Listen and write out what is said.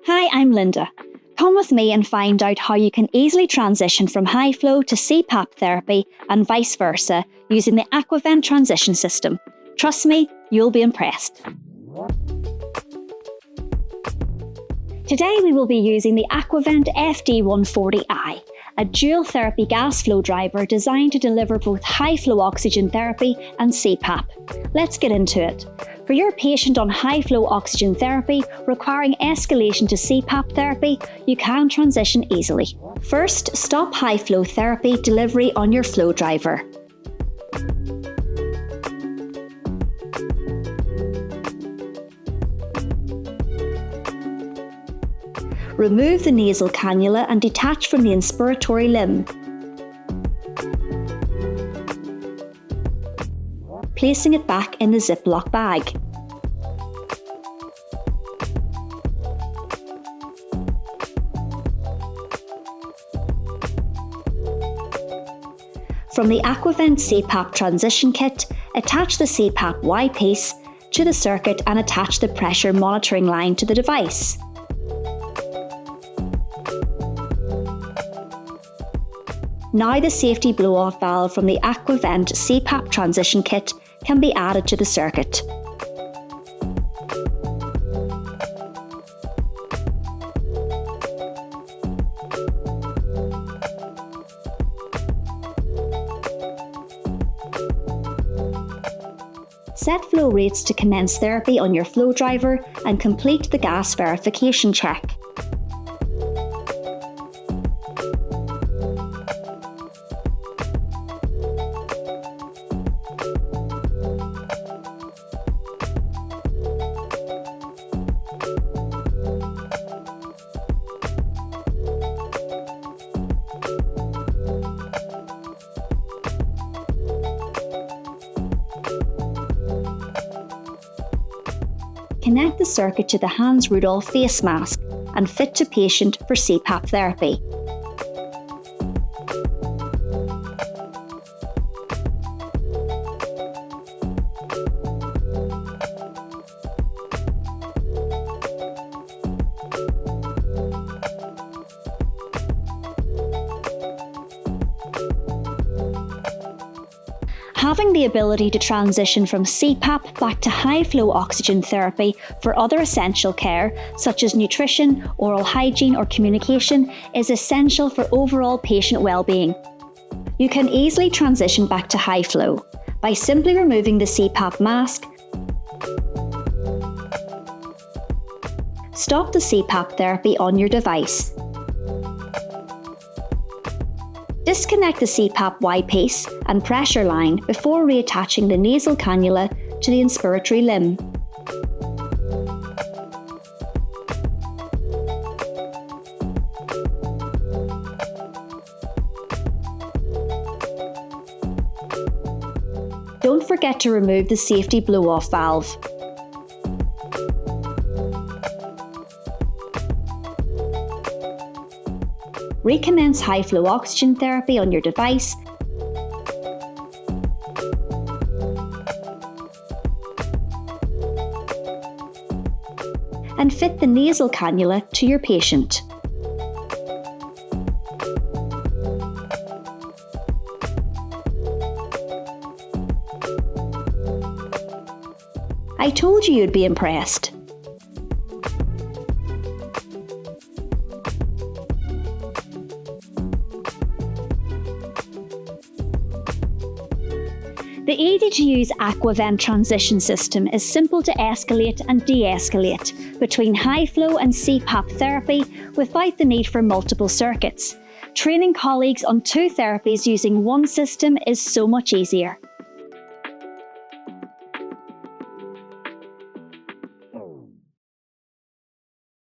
Hi, I'm Linda. Come with me and find out how you can easily transition from high flow to CPAP therapy and vice versa using the AquaVENT transition system. Trust me, you'll be impressed. Today we will be using the AquaVENT FD140i, a dual therapy gas flow driver designed to deliver both high flow oxygen therapy and CPAP. Let's get into it. For your patient on high flow oxygen therapy requiring escalation to CPAP therapy, you can transition easily. First, stop high flow therapy delivery on your flow driver. Remove the nasal cannula and detach from the inspiratory limb. Placing it back in the Ziploc bag. From the AquaVENT CPAP transition kit, attach the CPAP Y-piece to the circuit and attach the pressure monitoring line to the device. Now the safety blow-off valve from the AquaVENT CPAP transition kit can be added to the circuit. Set flow rates to commence therapy on your flow driver and complete the gas verification check. Connect the circuit to the Hans-Rudolph face mask and fit to patient for CPAP therapy. Having the ability to transition from CPAP back to high-flow oxygen therapy for other essential care, such as nutrition, oral hygiene or communication, is essential for overall patient well-being. You can easily transition back to high flow by simply removing the CPAP mask. Stop the CPAP therapy on your device. Disconnect the CPAP Y-piece and pressure line before reattaching the nasal cannula to the inspiratory limb. Don't forget to remove the safety blow-off valve. Recommence high-flow oxygen therapy on your device and fit the nasal cannula to your patient. I told you you'd be impressed. The easy-to-use AquaVENT transition system is simple to escalate and de-escalate between high flow and CPAP therapy without the need for multiple circuits. Training colleagues on two therapies using one system is so much easier.